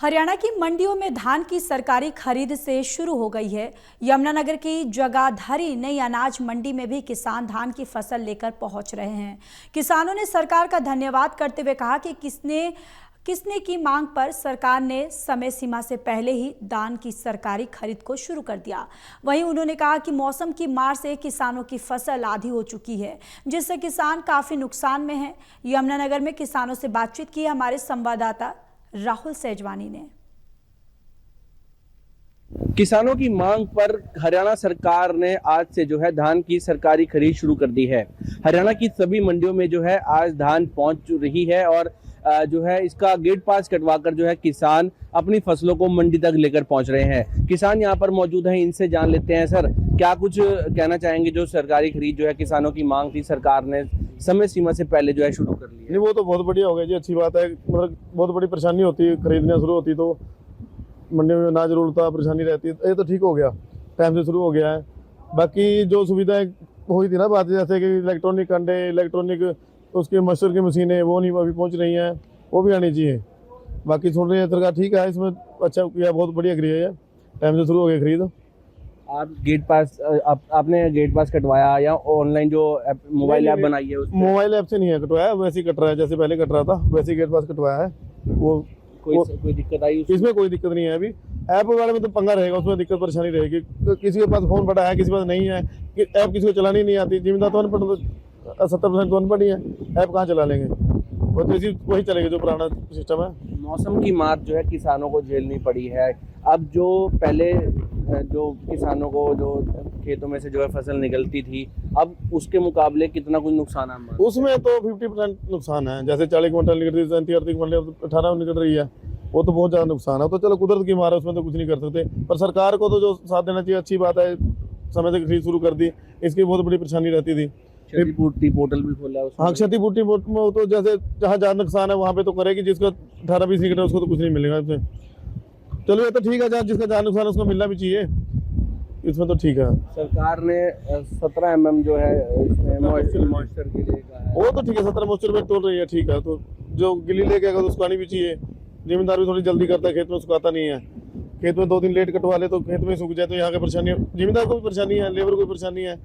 हरियाणा की मंडियों में धान की सरकारी खरीद से शुरू हो गई है। यमुनानगर की जगाधरी नई अनाज मंडी में भी किसान धान की फसल लेकर पहुंच रहे हैं। किसानों ने सरकार का धन्यवाद करते हुए कहा कि किसने की मांग पर सरकार ने समय सीमा से पहले ही धान की सरकारी खरीद को शुरू कर दिया। वहीं उन्होंने कहा कि मौसम की मार से किसानों की फसल आधी हो चुकी है, जिससे किसान काफी नुकसान में हैं। यमुनानगर में किसानों से बातचीत की हमारे संवाददाता राहुल सेजवानी ने। किसानों की मांग पर हरियाणा सरकार ने आज से जो है धान की सरकारी खरीद शुरू कर दी है। हरियाणा की सभी मंडियों में जो है आज धान पहुंच रही है और जो है इसका गेट पास कटवाकर जो है किसान अपनी फसलों को मंडी तक लेकर पहुंच रहे हैं। किसान यहां पर मौजूद हैं, इनसे जान लेते हैं। सर, क्या कुछ कहना चाहेंगे? जो सरकारी खरीद जो है किसानों की मांग थी, सरकार ने समय सीमा से पहले जो है शुरू कर ली है। नहीं, वो तो बहुत बढ़िया हो गया जी, अच्छी बात है। मतलब बहुत बड़ी परेशानी होती है, खरीदना शुरू होती तो मंडी में अनाज रुलता, परेशानी रहती है। ये तो ठीक हो गया, टाइम से शुरू हो गया है। बाकी जो सुविधाएं हुई थी ना बात, जैसे कि इलेक्ट्रॉनिक अंडे, इलेक्ट्रॉनिक उसके मस्टर की मशीनें, वो नहीं अभी पहुंच रही हैं, वो भी आनी चाहिए। बाकी सुन रही है सरकार, ठीक है, इसमें अच्छा किया, बहुत बढ़िया क्रिया है। टाइम से शुरू हो गया खरीद। आप गेट पास आपने गेट पास कटवाया या ऑनलाइन जो मोबाइल ऐप बनाई है? मोबाइल ऐप से नहीं है कटवाया, वैसे ही कट रहा है, जैसे पहले कट रहा था वैसे ही गेट पास कटवाया है। वो कोई दिक्कत आई इसमें? कोई दिक्कत नहीं है। अभी ऐप वगैरह में तो पंगा रहेगा, उसमें दिक्कत परेशानी रहेगी। तो किसी के पास फोन पड़ा है, किसी के पास नहीं है, ऐप किसी को चलानी नहीं आती। जिम्मेदार तो अनपढ़, 70% तो अनपढ़ ही है, ऐप कहाँ चला लेंगे? वो तो इसी वही चलेगा जो पुराना सिस्टम है। मौसम की मार जो है किसानों को झेलनी पड़ी है। अब जो पहले जो किसानों को जो खेतों में से जो है फसल निकलती थी, अब उसके मुकाबले कितना कुछ नुकसान है? उसमें तो 50% नुकसान है। जैसे 40 क्विंटल निकल रही है, 38 क्विंटल, 18 निकल रही है, वो तो बहुत ज़्यादा नुकसान है। तो चलो कुदरत की मार है, उसमें तो कुछ नहीं कर सकते। पर सरकार को तो जो साथ देना चाहिए, अच्छी बात है, समय से खरीद शुरू कर दी। इसकी बहुत बड़ी परेशानी रहती थी। क्षतिपूर्ति पोर्टल भी खोला है उसमें। हाँ, क्षतिपूर्ति में तो जैसे जहाँ ज़्यादा नुकसान है वहाँ पे तो करेगी, जिसका 18-20 निकल रहा है उसको तो कुछ नहीं मिलेगा इसमें। चलो ये तो ठीक है, जहाँ जिसका ज़्यादा नुकसान है उसको मिलना भी चाहिए, इसमें तो ठीक है। सरकार ने 17 mm जो है इसमें मॉइस्चर के लिए कहा है। वो तो ठीक है, 17 मॉइस्चर में तोड़ रही है, ठीक है। तो जो गिल्ली लेके आएगा तो उसको आनी भी चाहिए। जिम्मेदार भी थोड़ी जल्दी करता है, खेत में सुखाता नहीं है। खेत में 2 दिन लेट कटवा ले तो खेत में सूख जाए, तो यहाँ की परेशानी, जिम्मेदार को भी परेशानी है, लेबर को भी परेशानी है,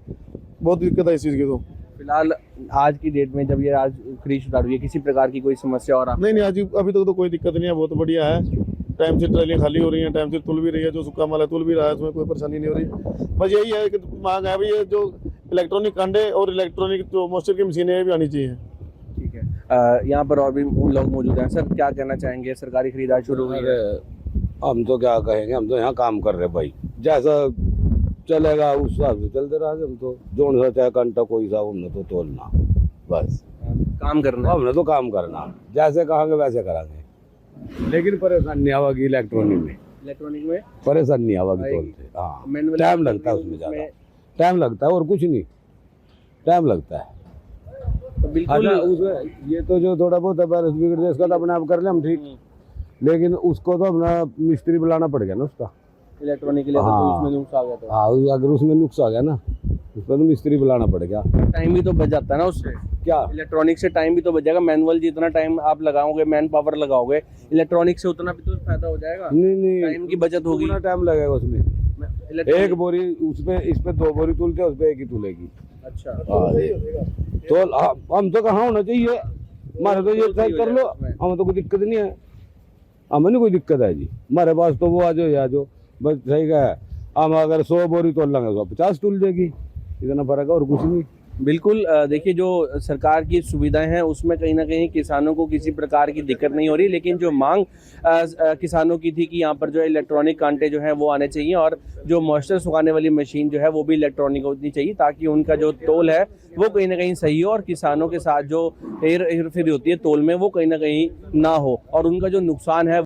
बहुत दिक्कत है इस चीज़ की। तो फिलहाल आज की डेट में जब ये आज खरीद शुरू हुई है, किसी प्रकार की कोई समस्या और नहीं, आज अभी तक तो कोई दिक्कत नहीं है, बहुत बढ़िया है। टाइम से ट्रैलियाँ खाली हो रही हैं, टाइम से तुल भी रही है, जो सूखा माल है तुल भी रहा है, उसमें कोई परेशानी नहीं हो रही। बस यही है कि मांग है भाई, ये जो इलेक्ट्रॉनिक कांडे और इलेक्ट्रॉनिक जो मॉइस्चर की मशीनें हैं भी आनी चाहिए। ठीक है। यहाँ पर और भी लोग मौजूद हैं। सर, क्या कहना चाहेंगे? सरकारी खरीद आज शुरू हुई है। हम तो क्या कहेंगे, हम तो यहाँ काम कर रहे भाई, जैसा चलेगा उस हिसाब से चलते रहा। हम तो जोड़ सा चाहे घंटा कोई हिसाब, हमने तो तोलना, बस काम करना, हमने तो काम करना, जैसे कहेंगे वैसे करांगे। लेकिन परेशान नहीं आवागी इलेक्ट्रॉनिक में परेशान नहीं आवागी तोलते। हाँ, टाइम लगता है उसमें, ज़्यादा टाइम लगता है और कुछ नहीं, टाइम लगता है। तो बिल्कुल उसमें ये तो जो थोड़ा बहुत है इसका तो अपने आप कर ले हम, ठीक। लेकिन उसको तो अपना मिस्त्री बुलाना पड़ गया ना उसका, इलेक्ट्रॉनिक के लिए। हाँ, तो उसमें नुकसान आ गया तो। हाँ, अगर उसमें नुकसान आ गया ना, उसमें तो मिस्त्री बुलाना पड़ गया। टाइम भी तो बच जाता है ना उससे। क्या इलेक्ट्रॉनिक से टाइम भी तो बच जाएगा। मैनुअल जितना टाइम आप लगाओगे, मैन पावर लगाओगे, इलेक्ट्रॉनिक से उतना भी तो फायदा हो जाएगा। नहीं, टाइम की बचत होगी। कितना टाइम लगेगा उसमें? एक बोरी उसपे, इस पे 2 बोरी तुलते हैं, उस पे 1 ही तुलेगी। अच्छा, तो हम तो कहाँ होना चाहिए, हमारे तो ये तय कर लो, हमें तो कोई दिक्कत नहीं है, हमें नहीं कोई दिक्कत है जी। हमारे पास तो वो आ जाओ या जो बस सही है। हम अगर 100 बोरी तोल लेंगे तो 50 तुल देगी, इतना फर्क है और कुछ नहीं। बिल्कुल। देखिए, जो सरकार की सुविधाएं हैं उसमें कहीं ना कहीं किसानों को किसी प्रकार की दिक्कत नहीं हो रही, लेकिन जो मांग किसानों की थी कि यहाँ पर जो है इलेक्ट्रॉनिक कांटे जो हैं वो आने चाहिए और जो मॉइस्चर सुखाने वाली मशीन जो है वो भी इलेक्ट्रॉनिक होनी चाहिए, ताकि उनका जो तोल है वो कहीं ना कहीं सही हो और किसानों के साथ जो हेर फेरी होती है तोल में वो कहीं ना कहीं ना हो और उनका जो नुकसान है